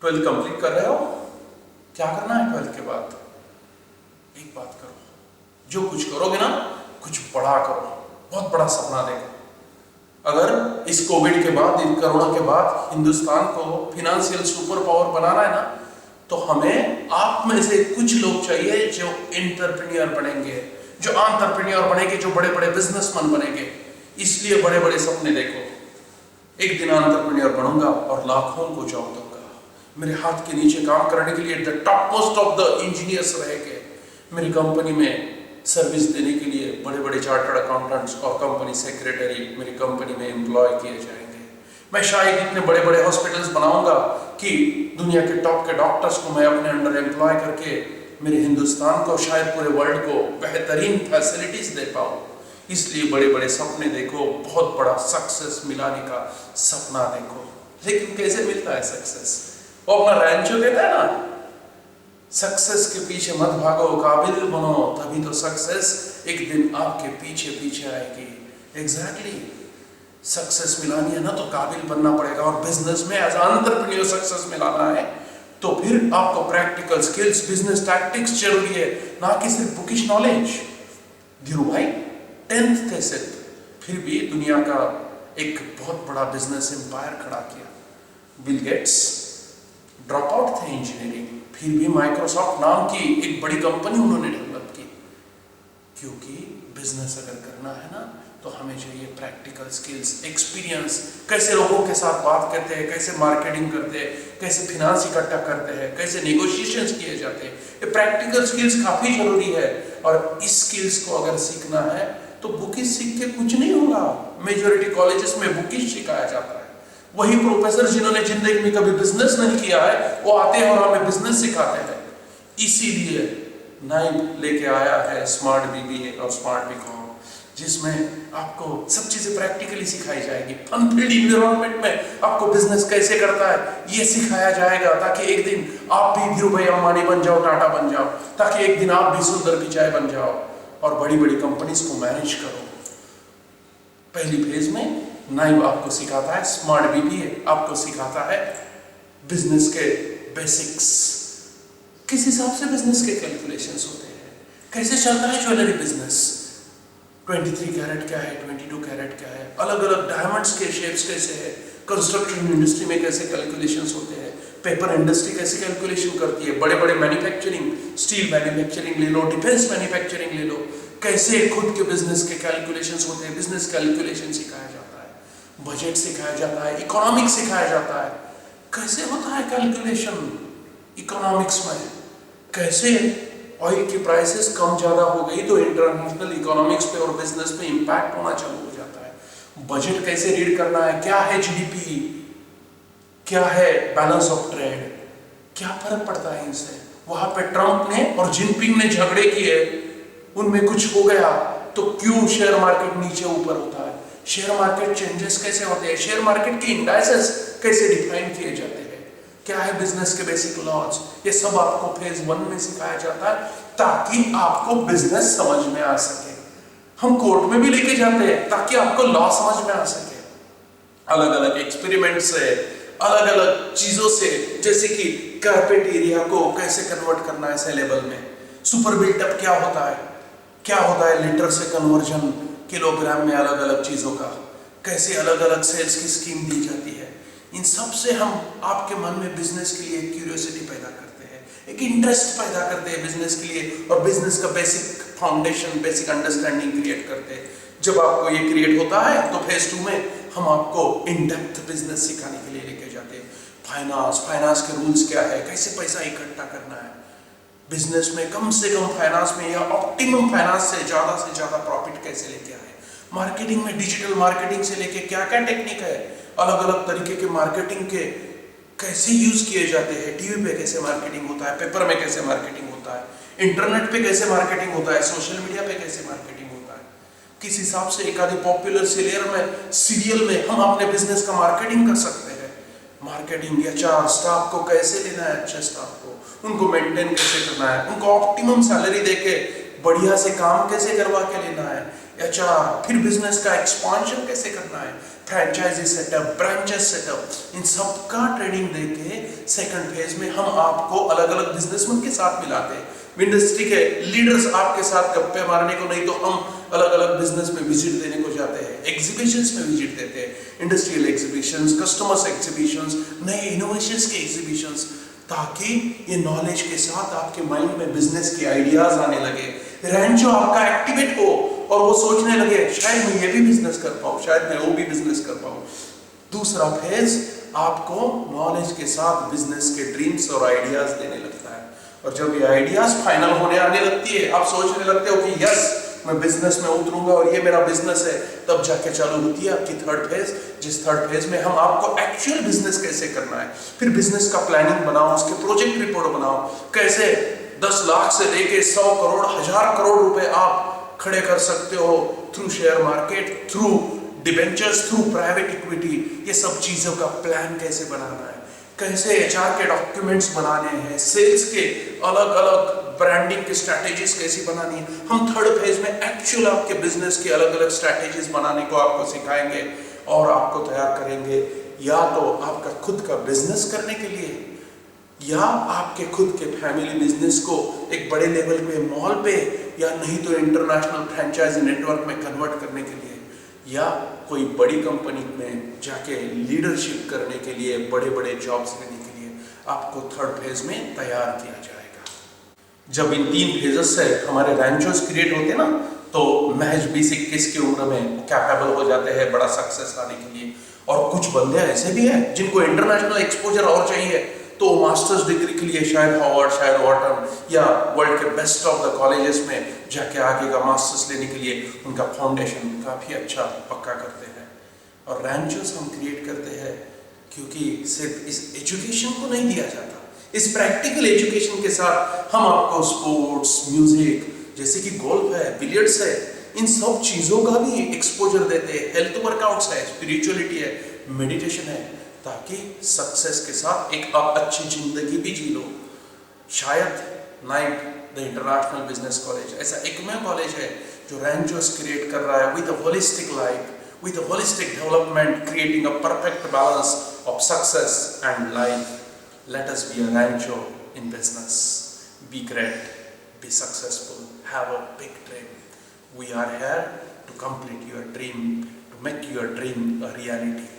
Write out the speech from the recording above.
Twelfth complete कर रहे हो, क्या करना है ट्वेल्थ के बाद? एक बात करो, जो कुछ करोगे ना कुछ बड़ा करो, बहुत बड़ा सपना देखो। अगर इस कोविड के बाद, इन कोरोना के बाद हिंदुस्तान को फिनेंशियल सुपर पावर बनाना है ना, तो हमें आप में से कुछ लोग चाहिए जो एंटरप्रेन्योर बनेंगे, जो एंटरप्रेन्योर बनेंगे, जो बड़े बड़े बिजनेसमैन बनेंगे। इसलिए बड़े बड़े सपने देखो। एक दिन एंटरप्रेन्योर बनूंगा और लाखों को जॉब दूंगा। मेरे हाथ के नीचे काम करने के लिए the top most of the engineers रहेंगे। मेरी कंपनी में सर्विस देने के लिए बड़े बड़े चार्टर्ड अकाउंटेंट्स और कंपनी सेक्रेटरी मेरी कंपनी में एम्प्लॉय किए जाएंगे। मैं शायद इतने बड़े बड़े हॉस्पिटल्स बनाऊंगा कि दुनिया के टॉप के डॉक्टर्स को मैं अपने अंडर एम्प्लॉय करके मेरे हिंदुस्तान को, शायद पूरे वर्ल्ड को बेहतरीन फैसिलिटीज दे पाऊं। इसलिए बड़े बड़े सपने देखो, बहुत बड़ा सक्सेस मिलाने का सपना देखो। लेकिन कैसे मिलता है सक्सेस? वो अपना रैंचो कहता है ना, सक्सेस के पीछे मत भागो, काबिल बनो, तभी तो सक्सेस एक दिन आपके पीछे पीछे आएगी। एग्जैक्टली सक्सेस मिलानी है ना तो काबिल बनना पड़ेगा। और बिजनेस में एज एंटरप्रेन्योर सक्सेस मिलाना है तो फिर आपको प्रैक्टिकल स्किल्स, बिजनेस टैक्टिक्स जरूरी है, ना कि सिर्फ बुकिश नॉलेज। धीरू भाई 10th थे सिर्फ, फिर भी दुनिया का एक बहुत बड़ा बिजनेस एम्पायर खड़ा किया। बिल गेट्स ड्रॉप आउट थे इंजीनियरिंग, फिर भी माइक्रोसॉफ्ट नाम की एक बड़ी कंपनी उन्होंने डेवलप की। क्योंकि बिजनेस अगर करना है ना तो हमें चाहिए प्रैक्टिकल स्किल्स, एक्सपीरियंस, कैसे लोगों के साथ बात करते हैं, कैसे मार्केटिंग करते हैं, कैसे फिनांस इकट्ठा करते हैं, कैसे नेगोशिएशंस किए जाते हैं। ये प्रैक्टिकल स्किल्स काफी जरूरी है। और इस स्किल्स को अगर सीखना है तो बुकिश सीख के कुछ नहीं होगा। मेजॉरिटी कॉलेजेस में बुकिश सिखाया जाता है। वही प्रोफेसर जिन्होंने जिंदगी में कभी बिजनेस नहीं किया है वो आते हैं और हमें बिजनेस सिखाते हैं। इसीलिए नाइब लेके आया है स्मार्ट बीबीए और स्मार्ट बीकॉम, जिसमें आपको सब चीजें प्रैक्टिकली सिखाई जाएगी। फन फील्ड एनवायरनमेंट में आपको बिजनेस कैसे करता है ये सिखाया जाएगा, ताकि एक दिन आप भी धीरू भाई अंबानी बन जाओ, टाटा बन जाओ, ताकि एक दिन आप भी सुंदर पिचाई बन जाओ और बड़ी बड़ी कंपनीज को मैनेज करो। पहली फेज में नाइब आपको सिखाता है, स्मार्ट बीबीए आपको सिखाता है बिजनेस के बेसिक्स, किस हिसाब से बिजनेस के कैलकुलेशंस होते हैं, कैसे चलता है ज्वेलरी बिजनेस, 23 कैरेट क्या है, 22 कैरेट क्या है, अलग अलग डायमंड्स के शेप्स कैसे है, कंस्ट्रक्शन इंडस्ट्री में कैसे कैलकुलेशंस होते हैं, पेपर इंडस्ट्री कैसे कैलकुलेशन करती है, बड़े बड़े मैन्युफैक्चरिंग, स्टील मैन्युफैक्चरिंग ले लो, डिफेंस मैन्युफैक्चरिंग ले लो, कैसे खुद के बिजनेस के कैलकुलेशंस होते हैं। बिजनेस कैलकुलेशन सिखाया जाता है, बजट सिखाया जाता है, इकोनॉमिक्स सिखाया जाता है, कैसे होता है कैलकुलेशन इकोनॉमिक्स में, कैसे ऑयल की प्राइसेस कम ज्यादा हो गई तो इंटरनेशनल इकोनॉमिक्स पे और बिजनेस पे इंपैक्ट होना चालू हो जाता है। बजट कैसे रीड करना है, क्या है जीडीपी, क्या है बैलेंस ऑफ ट्रेड, क्या फर्क पड़ता है इनसे। वहां पे ट्रंप ने और जिनपिंग ने झगड़े किए, उनमें कुछ हो गया तो क्यों शेयर मार्केट नीचे ऊपर होता है, शेयर मार्केट चेंजेस कैसे होते हैं, शेयर मार्केट के इंडाइसेस कैसे डिफाइन किए जाते हैं, क्या है बिजनेस के बेसिक लॉज, ये सब आपको फेज 1 में सिखाया जाता है ताकि आपको बिजनेस समझ में आ सके। हम कोर्ट में भी लेके जाते हैं ताकि आपको लॉ समझ में आ सके, अलग अलग एक्सपेरिमेंट से, अलग अलग चीजों से, जैसे कि कारपेट एरिया को कैसे कन्वर्ट करना है सेलेबल में, सुपर बिल्टअप क्या होता है, लीटर से कन्वर्जन किलोग्राम में, अलग अलग चीजों का कैसे अलग अलग सेल्स की स्कीम दी जाती है। इन सब से हम आपके मन में बिजनेस के लिए क्यूरियोसिटी पैदा करते हैं, एक इंटरेस्ट पैदा करते हैं बिजनेस के लिए, और बिजनेस का basic foundation, basic understanding create करते हैं। जब आपको ये क्रिएट होता है तो फेज 2 में हम आपको इन डेप्थ बिजनेस सिखाने के लिए लेके जाते हैं। फाइनेंस के रूल्स क्या है, कैसे पैसा इकट्ठा करना है बिजनेस में, कम से कम फाइनेंस में या ऑप्टिमम फाइनेंस से ज्यादा प्रॉफिट कैसे लेके आए, मार्केटिंग में डिजिटल मार्केटिंग से लेके क्या क्या टेक्निक है, अलग अलग तरीके के मार्केटिंग के कैसे यूज किए जाते हैं, टीवी पे कैसे मार्केटिंग होता है, पेपर में कैसे मार्केटिंग होता है, इंटरनेट पे कैसे मार्केटिंग होता है, सोशल मीडिया पे कैसे मार्केटिंग होता है, किस हिसाब से एक आधी पॉपुलर सीरियल में हम अपने बिजनेस का मार्केटिंग कर सकते हैं। मार्केटिंग या स्टाफ को कैसे लेना है, अच्छे स्टाफ को, उनको मेंटेन कैसे करना है, उनको ऑप्टिमम सैलरी देके बढ़िया से काम कैसे करवा के लेना है, फिर बिजनेस का एक्सपांशन कैसे करना है, फ्रेंचाइजी सेटअप, ब्रांचेस सेटअप, इन सब का ट्रेनिंग देके सेकंड फेज में हम आपको अलग अलग बिजनेसमैन के साथ मिलाते हैं, इंडस्ट्री के लीडर्स आपके साथ गप्पे मारने को, नहीं तो हम अलग अलग बिजनेस में विजिट देने को जाते हैं, एग्जीबिशंस में विजिट देते हैं, इंडस्ट्रियल एग्जीबिशंस, कस्टमर्स एग्जीबिशंस, नए इनोवेशंस के एग्जीबिशंस, ताकि ये नॉलेज के साथ आपके माइंड में बिजनेस के आइडियाज आने लगे, रैंचो आपका एक्टिवेट हो और वो सोचने लगे शायद मैं ये भी बिजनेस कर पाऊँ, शायद मैं वो भी बिजनेस कर पाऊँ। दूसरा फेज आपको नॉलेज के साथ बिजनेस के ड्रीम्स और आइडियाज देने लगता है, और जब ये आइडियाज फाइनल होने आने लगती है, आप सोचने लगते हो कि यस मैं बिजनेस में उतरूंगा और ये मेरा बिजनेस है, तब जाके चालू होती है आपकी थर्ड फेज, जिस थर्ड फेज में हम आपको एक्चुअल बिजनेस कैसे करना है, फिर बिजनेस का प्लानिंग बनाओ, उसके प्रोजेक्ट रिपोर्ट बनाओ, कैसे 10 लाख से लेके 100 करोड़ 1000 करोड़ रुपए आप खड़े कर सकते हो through share market, through debentures, through private equity, ये सब चीजों का प्लान कैसे बनाना है, कैसे एचआर के डॉक्यूमेंट्स बनाने हैं, सेल्स के अलग अलग ब्रांडिंग की स्ट्रैटेजीज कैसी बनानी है। हम थर्ड फेज में एक्चुअल आपके बिजनेस की अलग अलग स्ट्रैटेजीज बनाने को आपको सिखाएंगे और आपको तैयार करेंगे, या तो आपका खुद का बिजनेस करने के लिए, या आपके खुद के फैमिली बिजनेस को एक बड़े लेवल पे मॉल पे, या नहीं तो इंटरनेशनल फ्रेंचाइजी नेटवर्क में कन्वर्ट करने के लिए, या कोई बड़ी कंपनी में जाके लीडरशिप करने के लिए, बड़े बड़े जॉब्स लेने के लिए आपको थर्ड फेज में तैयार किया जाएगा। जब इन 3 फेजेस से हमारे रैंचोस क्रिएट होते हैं ना, तो महज 20-21 की उम्र में कैपेबल हो जाते हैं बड़ा सक्सेस लाने के लिए। और कुछ बंदे ऐसे भी हैं जिनको इंटरनेशनल एक्सपोजर और चाहिए, तो मास्टर्स डिग्री के लिए शायद हार्वर्ड, शायद वॉटन, या वर्ल्ड के बेस्ट ऑफ द कॉलेजेस में जाके आगे का मास्टर्स लेने के लिए उनका फाउंडेशन काफ़ी अच्छा पक्का करते हैं। और रैंचोस हम क्रिएट करते हैं क्योंकि सिर्फ इस एजुकेशन को नहीं दिया जाता, इस प्रैक्टिकल एजुकेशन के साथ हम आपको स्पोर्ट्स, म्यूजिक, जैसे कि गोल्फ है, बिलियर्ड्स है, इन सब चीज़ों का भी एक्सपोजर देते हैं, हेल्थ वर्कआउट्स है, स्पिरिचुअलिटी है, मेडिटेशन है, ताकि सक्सेस के साथ एक आप अच्छी जिंदगी भी जी लो। शायद night the international business college ऐसा एकमेव कॉलेज है जो रैंचोस क्रिएट कर रहा है with a holistic life, with a holistic development, creating a perfect balance of success and life. Let us be a rancho in business. Be great, be successful, have a big dream. We are here to complete your dream, to make your dream a reality.